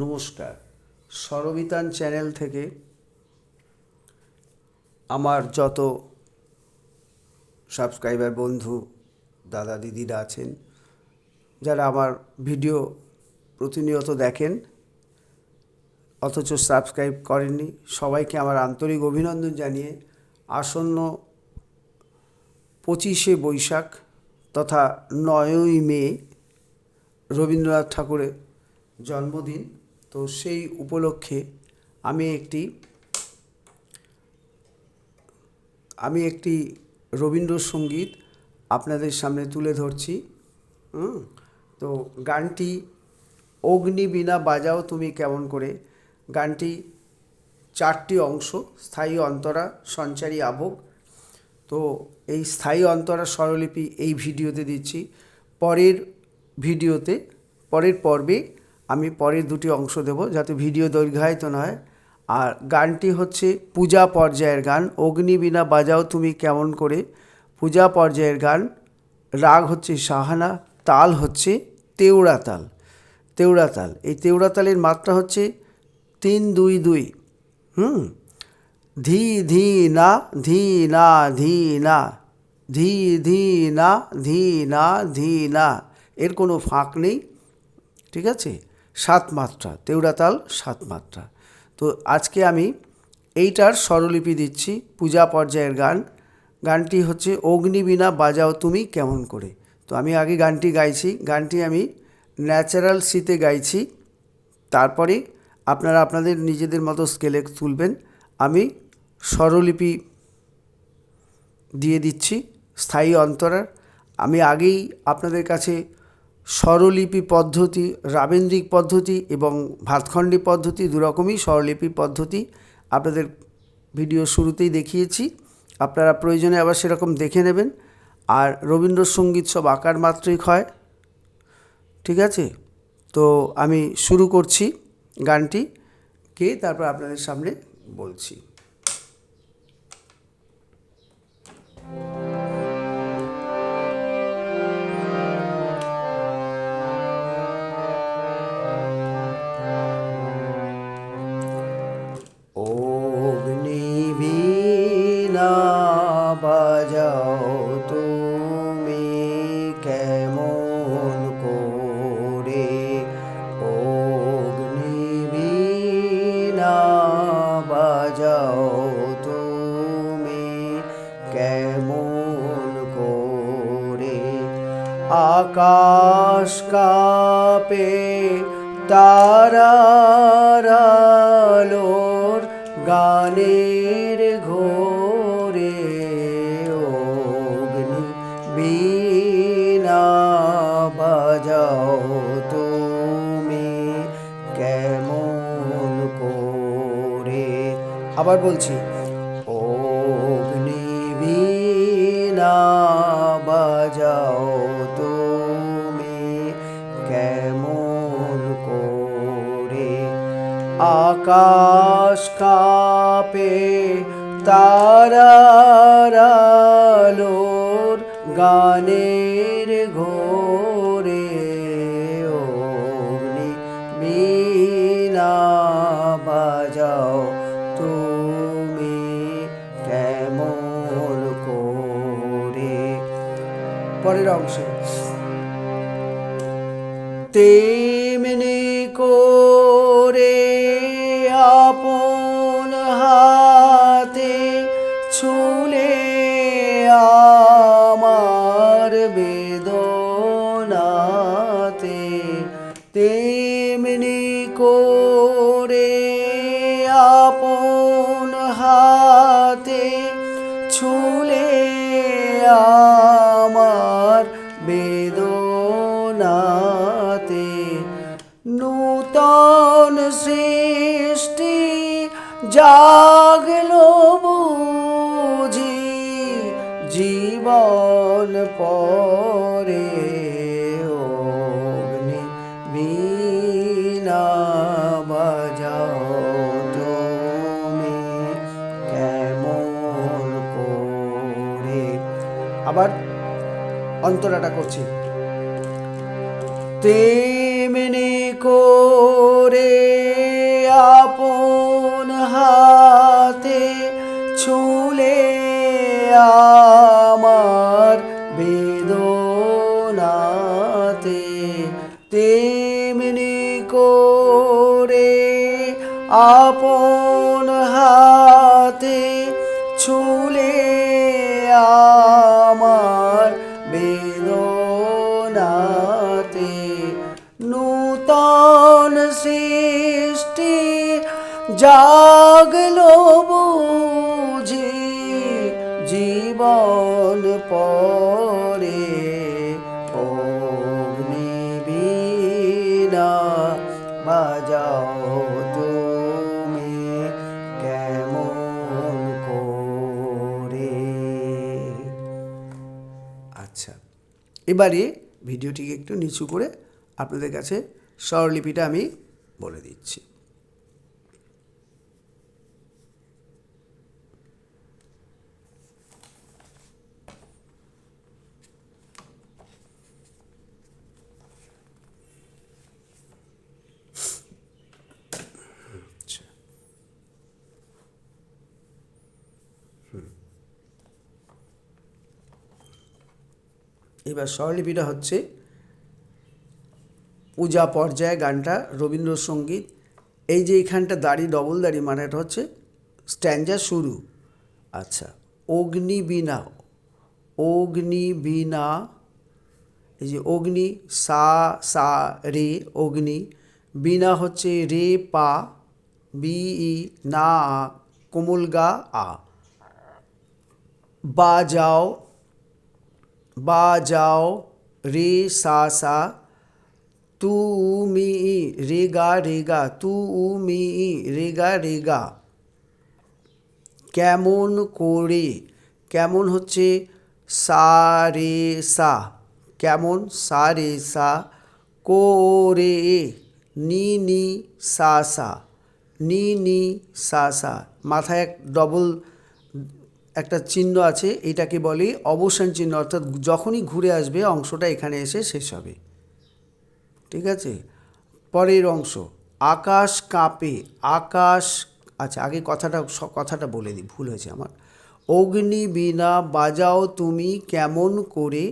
নমস্কার। স্বরবিতান চ্যানেল থেকে আমার যত সাবস্ক্রাইবার বন্ধু দাদা দিদিরা আছেন, যারা আমার ভিডিও প্রতিনিয়ত দেখেন অথচ সাবস্ক্রাইব করেননি, সবাইকে আমার আন্তরিক অভিনন্দন জানিয়ে আসন্ন 25শে বৈশাখ তথা 9ই মে রবীন্দ্রনাথ ঠাকুরের জন্মদিন, তো সেই উপলক্ষে আমি একটি রবীন্দ্রসঙ্গীত আপনাদের সামনে তুলে ধরছি। তো গানটি অগ্নিবীণা বাজাও তুমি কেমন করে। গানটি 4টি অংশ: স্থায়ী অন্তরা, সঞ্চারী আভোগ। তো এই স্থায়ী অন্তরা স্বরলিপি এই ভিডিওতে দিচ্ছি। পরের পর্বে আমি পরের দুটি অংশ দেব, যাতে ভিডিও দীর্ঘায়িত নয়। আর গানটি হচ্ছে পূজা পর্যায়ের গান। অগ্নিবীণা বাজাও তুমি কেমন করে পূজা পর্যায়ের গান। রাগ হচ্ছে সাহানা, তাল হচ্ছে তেওড়া তাল। এই তেওড়া তালের মাত্রা হচ্ছে 3-2-2। ধি ধি না ধি না ধি না, ধি ধি না ধি না ধি না, এর কোনো ফাঁক নেই, ঠিক আছে? 7 মাত্রা, তেওড়া তাল 7 মাত্রা। তো আজকে আমি এইটার স্বরলিপি দিচ্ছি, পূজা পর্যায়ের গান। গানটি হচ্ছে অগ্নিবীণা বাজাও তুমি কেমন করে। তো আমি আগে গানটি গাইছি, গানটি আমি ন্যাচারাল সিতে গাইছি, তারপরে আপনারা আপনাদের নিজেদের মতো স্কেলে তুলবেন। আমি স্বরলিপি দিয়ে দিচ্ছি স্থায়ী অন্তরার। আমি আগেই আপনাদের কাছে স্বরলিপি পদ্ধতি, রাবেন্দ্রিক পদ্ধতি এবং ভাতখণ্ডী পদ্ধতি, দুরকমই স্বরলিপি পদ্ধতি আপনাদের ভিডিও শুরুতেই দেখিয়েছি। আপনারা প্রয়োজনে আবার সেরকম দেখে নেবেন। আর রবীন্দ্রসঙ্গীত সব আকার মাত্রিক হয়, ঠিক আছে? তো আমি শুরু করছি গানটি তারপর আপনাদের সামনে বলছি। অগ্নিবীণা বাজাও তুমি কেমন করে, অগ্নিবীণা বাজাও তুমি কেমন করে। আকাশ কাঁপে তারার আলোর গানের ঘোরে, অগ্নিবীণা বাজাও তুমি কেমন করে। আবার বলছি, অগ্নিবীণা বাজাও তুমি কেমন করে। আকাশ কাঁপে তারার আলোর গানের ঘোরে, অগ্নিবীণা বাজাও তুমি কেমন করে। পরের অংশ, তেমনি করে আপন হাতে ছুলে আমার বেদনাতে, তেমনি করে আপন হাতে ছুলে আমার বেদনাতে, নূতন সৃষ্টি জাগলো বুঝি জীবন পরে, অগ্নিবীণা বাজাও তুমি কেমন করে। আবার অন্তরাটা করছি। তেমনি করে করে আপন হাতে ছুলে আমার বেদনাতে নূতন সৃষ্টি জাগলো বুঝি জীবন পরে অগ্নিবীণা বাজাও তুমি কেমন করে। আচ্ছা, এবারে ভিডিওটিকে একটু নিচু করে আপনাদের কাছে স্বরলিপিটা আমি বলে দিচ্ছি। এবার স্বরলিপিটা হচ্ছে পূজা পর্যায়ে গানটা রবীন্দ্রসঙ্গীত। এই যে এখানটা দাড়ি ডবল দাড়ি মানে এটা হচ্ছে স্ট্যাঞ্জা শুরু। আচ্ছা, অগ্নিবীণা, অগ্নিবীণা, এই যে অগ্নি সা সা রে অগ্নি, বীণা হচ্ছে রে পা বি ই না আ কোমল গা আ, বাজাও বাজাও রে সা সা, তুমি রেগা রেগা তুমি রেগা রেগা, কেমন করে, কেমন হচ্ছে সা রে সা, কেমন সা রে সা, করে নি নি সা সা, নি নি সা সা, মাথায় এক ডবল একটা চিহ্ন আছে, এটাকে বলে অবসান চিহ্ন, অর্থাৎ যখনই ঘুরে আসবে অংশটা এখানে এসে শেষ হবে। ঠিক আছে, পরের অংশ আকাশ কাঁপে, আকাশ, আচ্ছা আগে কথাটা বলে দিই, ভুল হয়েছে আমার। অগ্নিবীণা বাজাও তুমি কেমন করে,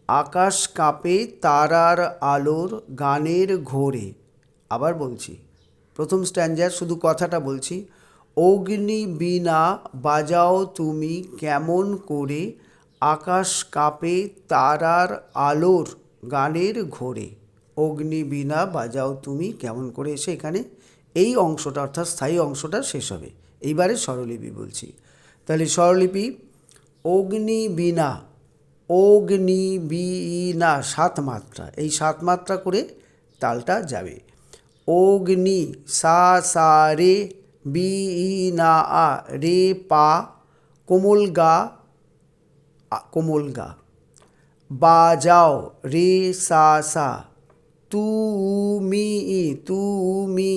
আকাশ কাঁপে তারার আলোর গানের ঘোরে। আবার বলছি, প্রথম স্ট্যাঞ্জার শুধু কথাটা বলছি। অগ্নিবীণা বাজাও তুমি কেমন করে, আকাশ কাঁপে তারার আলোর গানের ঘোরে। অগ্নিবীণা বাজাও তুমি কেমন করে এসে এখানে এই অংশটা অর্থাৎ স্থায়ী অংশটা শেষ হবে। এইবারে স্বরলিপি বলছি, তাহলে স্বরলিপি অগ্নিবীণা, অগ্নিবীণা 7 মাত্রা, এই 7 মাত্রা করে তালটা যাবে। অগ্নি সা সা রে বি ই না আ রে পা কোমল গা কোমল গা, বাজাও রে সা সা, তুমি তুমি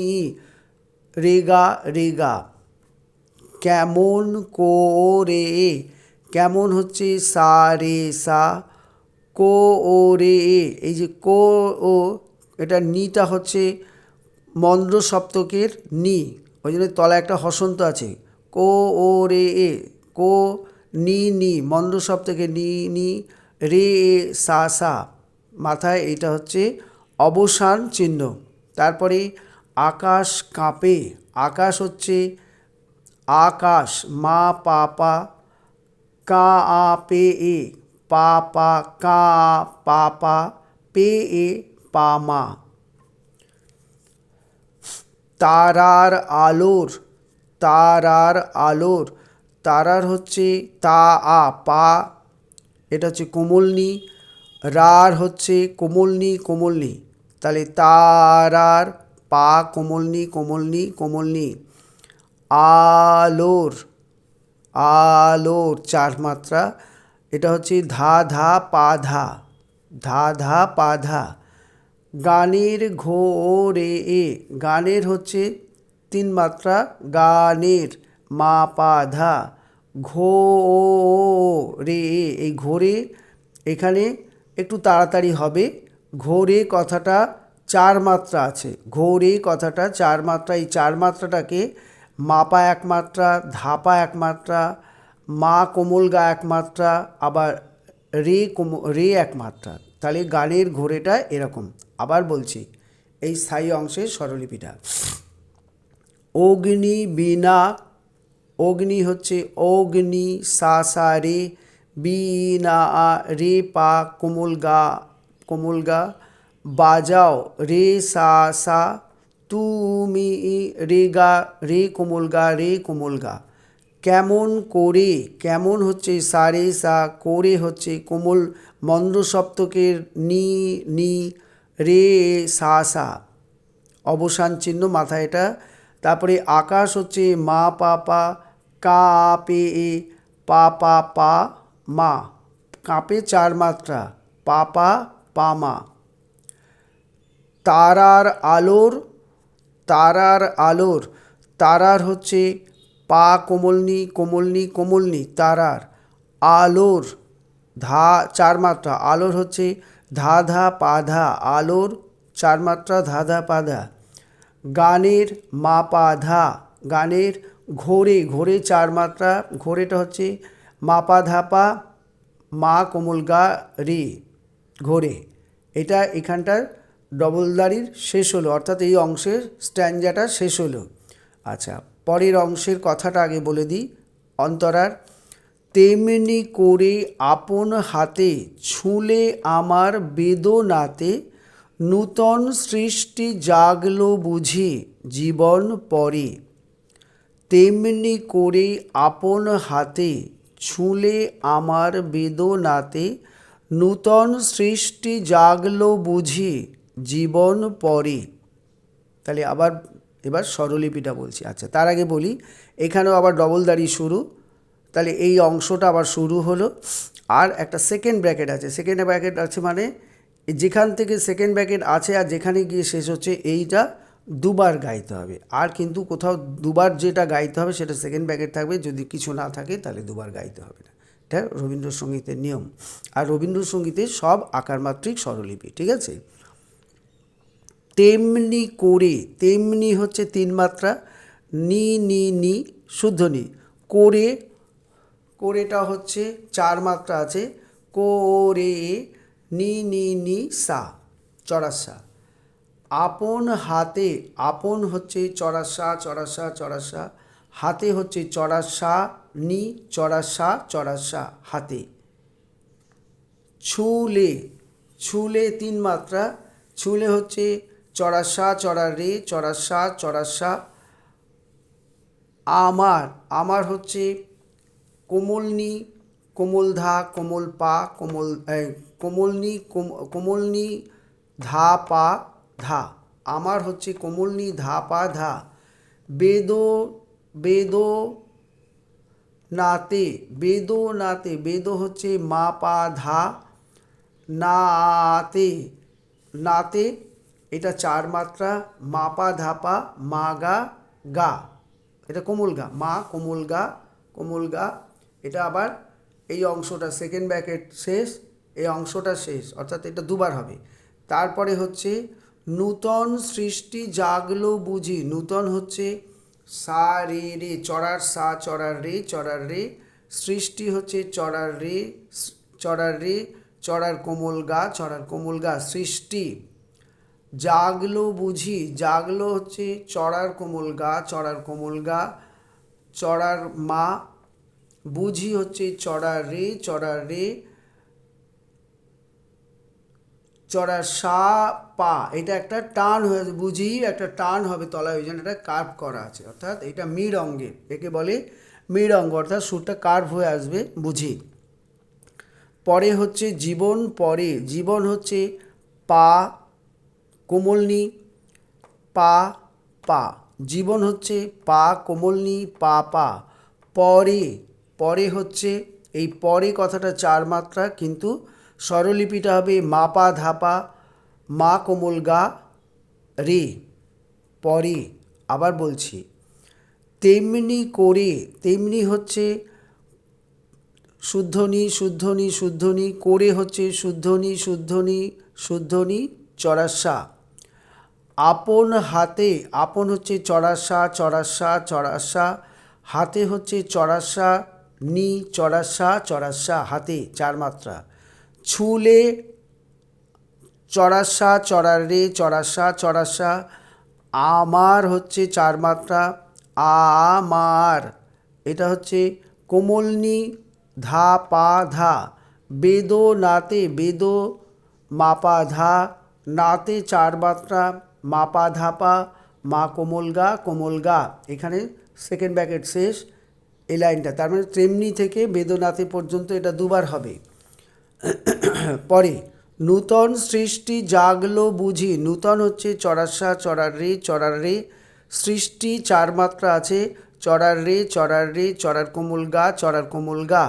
রেগা রেগা, কেমন করে, কেমন হচ্ছে সা রে সা, কো ও রে, এই যে কো ও, এটা নিটা হচ্ছে মন্দ্র সপ্তকের নি, ওই জন্য তলায় একটা হসন্ত আছে, কো ও রে এ, কো নি নি মন্দ্র সপ্তকের নি নি, রে এ সা সা, মাথায় এটা হচ্ছে অবসান চিহ্ন। তারপরে আকাশ কাঁপে, আকাশ হচ্ছে আকাশ মা পা পা, কা আ পে এ পা পা, কা পা পা, পে এ পা মা, তারার আলোর, তারার আলোর, তারার হচ্ছে তা আ পা, এটা হচ্ছে কোমলনি, রার হচ্ছে কোমলনি কোমলনি, তাহলে তারার পা কোমলনি কোমলনি কোমলনি, আলোর, আলোর 4 মাত্রা, এটা হচ্ছে ধা ধা পা ধা, ধা ধা পা ধা, গানের ঘোরে এ, গানের হচ্ছে 3 মাত্রা, গানের মা পা ধা, ঘো রে এ, এই ঘোরে এখানে একটু তাড়াতাড়ি হবে, ঘোরে কথাটা 4 মাত্রা আছে, ঘোরে কথাটা 4 মাত্রা, এই 4 মাত্রাটাকে মাপা 1 মাত্রা, ধাপা 1 মাত্রা, মা কোমল গা 1 মাত্রা, আবার রে 1 মাত্রা, তাহলে গানের ঘোরেটা এরকম। আবার বলছি, এই স্থায়ী অংশের স্বরলিপিটা। অগ্নি বীণা, অগ্নি হচ্ছে অগ্নি সা সা রে, বীণা রে পা কোমল গা, বাজাও রে সা সা, তুমি রে গা, রে কোমল গা। কেমন করে, কেমন হচ্ছে সা রে সা, করে হচ্ছে কোমল মন্দ্র সপ্তকের নি নি, রে সা সা অবসান চিহ্ন মাথায় এটা। তারপরে আকাশ হচ্ছে মা পা পা, কা পে এ, পা পা পা মা, কাঁপে 4 মাত্রা, পা পা পা মা। তারার আলোর, তারার আলোর, তারার হচ্ছে পা কোমলনি তারার, আলোর ধা 4 মাত্রা, আলোর হচ্ছে ধা ধা পা ধা, আলোর 4 মাত্রা, ধা ধা পা ধা। গানের মা পা ধা, গানের ঘোরে 4 মাত্রা, ঘোরেটা হচ্ছে মা পা ধা পা, মা কোমল গা রে, ঘোরে। এটা এখানটার ডবলদারির শেষ হলো, অর্থাৎ এই অংশের স্ট্যাঞ্জাটা শেষ হলো। আচ্ছা, পরের অংশের কথাটা আগে বলে দিই। অন্তরার তেমনি করে আপন হাতে ছুঁলে আমার বেদনাতে, নূতন সৃষ্টি জাগলো বুঝি জীবন পরে। তেমনি করে আপন হাতে ছুঁলে আমার বেদনাতে, নূতন সৃষ্টি জাগলো বুঝি জীবন পরে। তাহলে এবার স্বরলিপিটা বলছি। আচ্ছা, তার আগে বলি এখানেও আবার ডবল দাড়ি শুরু। তাহলে এই অংশটা আবার শুরু হলো, আর একটা সেকেন্ড ব্র্যাকেট আছে। সেকেন্ড ব্র্যাকেট আছে মানে যেখান থেকে সেকেন্ড ব্র্যাকেট আছে আর যেখানে গিয়ে শেষ হচ্ছে এইটা দুবার গাইতে হবে। আর কিন্তু কোথাও দুবার যেটা গাইতে হবে সেটা সেকেন্ড ব্র্যাকেট থাকবে, যদি কিছু না থাকে তাহলে দুবার গাইতে হবে না। এটা রবীন্দ্রসঙ্গীতের নিয়ম। আর রবীন্দ্রসঙ্গীতের সব আকারমাত্রিক স্বরলিপি, ঠিক আছে। তেমনি করে, তেমনি হচ্ছে 3 মাত্রা, নি নি নি শুদ্ধ নি, করে, করেটা হচ্ছে 4 মাত্রা আছে, করে নি নি নি সা চড়াসা। আপন হাতে, আপন হচ্ছে চড়াসা, হাতে হচ্ছে চড়াসা নি, চড়াসা হাতে। ছুলে, ছুলে 3 মাত্রা, ছুলে হচ্ছে চড়াসা রে, চড়াসা। আমার, আমার হচ্ছে কোমলনি, কোমল ধা, কোমল পা, কোমলনি ধা পা ধা, আমার হচ্ছে কোমলনি ধা পা ধা। নাতে, বেদ হচ্ছে মা পা ধা, নাতে, নাতে এটা 4 মাত্রা, মা পা ধা পা, মা গা গা, এটা কোমল গা, মা কোমল গা। এটা আবার এই অংশটা সেকেন্ড ব্র্যাকেট শেষ, এই অংশটা শেষ, অর্থাৎ এটা দুবার হবে। তারপরে হচ্ছে নূতন সৃষ্টি জাগলো বুঝি, নূতন হচ্ছে সা রে রে, চড়ার সা চড়ার রে, সৃষ্টি হচ্ছে চড়ার রে, চড়ার কোমল গা সৃষ্টি। জাগলো বুঝি, জাগলো হচ্ছে চড়ার কোমল গা, চড়ার মা, বুঝি হচ্ছে চড়ার রে, চড়ার সা পা, এটা একটা টান হয়ে বুঝি, একটা টান হবে তলায়, ওই জন্য এটা কার্ভ করা আছে, অর্থাৎ এটা মৃড় অঙ্গে, একে বলে মৃড় অঙ্গ, অর্থাৎ সুরটা কার্ভ হয়ে আসবে বুঝি। পরে হচ্ছে জীবন, পরে জীবন হচ্ছে পা কোমলনি, পা পা, জীবন হচ্ছে পা কোমলনি পা পা। পরে, পরে হচ্ছে এই পরে কথাটা 4 মাত্রা, কিন্তু স্বরলিপিটা হবে মা পা ধাপা, মা কোমল গা রে, পরে। আবার বলছি, তেমনি করে, তেমনি হচ্ছে শুদ্ধনি, করে হচ্ছে শুদ্ধনি চড়াসা। আপন হাতে, আপন হচ্ছে চড়াসা, হাতে হচ্ছে চড়াসা নি, চড়াসা হাতে 4 মাত্রা। ছুলে চড়াসা চড়ার রে চড়াসা চড়াসা। আমার হচ্ছে 4 মাত্রা, আমার। এটা হচ্ছে কোমলনি ধা পা ধা। বেদো নাতে, বেদো মাপা ধা, নাতে 4 মাত্রা, মাপা ধাপা, মা কোমল গা কোমল গা। এখানে সেকেন্ড ব্র্যাকেট শেষ এই লাইনটা, তার মানে তেমনি থেকে বেদনাতে পর্যন্ত এটা দুবার হবে। পরে নূতন সৃষ্টি জাগলো বুঝি। নূতন হচ্ছে চড়াসা চড়ার রে, সৃষ্টি 4 মাত্রা আছে, চড়ার রে চড়ার কোমল গা।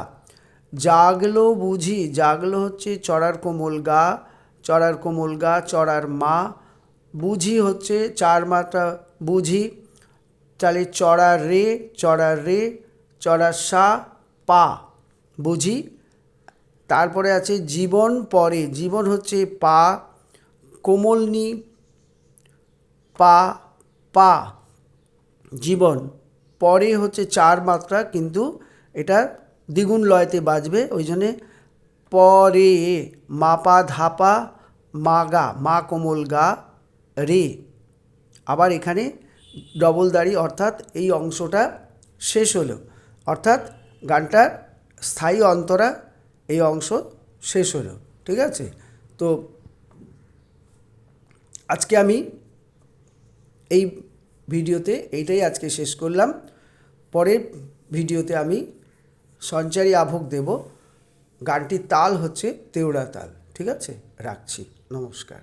জাগলো বুঝি, জাগলো হচ্ছে চড়ার কোমল গা চড়ার মা। বুঝি হচ্ছে 4 মাত্রা বুঝি, তাহলে চড়ার রে চড়ার সা পা বুঝি। তারপরে আছে জীবন পরে, জীবন হচ্ছে পা, কোমলনি পা পা, জীবন পরে হচ্ছে 4 মাত্রা, কিন্তু এটা দ্বিগুণ লয়তে বাজবে, ওই জন্যে পরে মাপা ধাপা মাগা, মা কোমল গা রে। আবার এখানে ডবল দাড়ি, অর্থাৎ এই অংশটা শেষ হলো, অর্থাৎ গানটার স্থায়ী অন্তরা এই অংশ শেষ হলো। ঠিক আছে, তো আজকে আমি এই ভিডিওতে এইটাই আজকে শেষ করলাম। পরের ভিডিওতে আমি সঞ্চারী আভোগ দেব। গানটির তাল হচ্ছে তেওড়া তাল। ঠিক আছে, রাখছি, নমস্কার।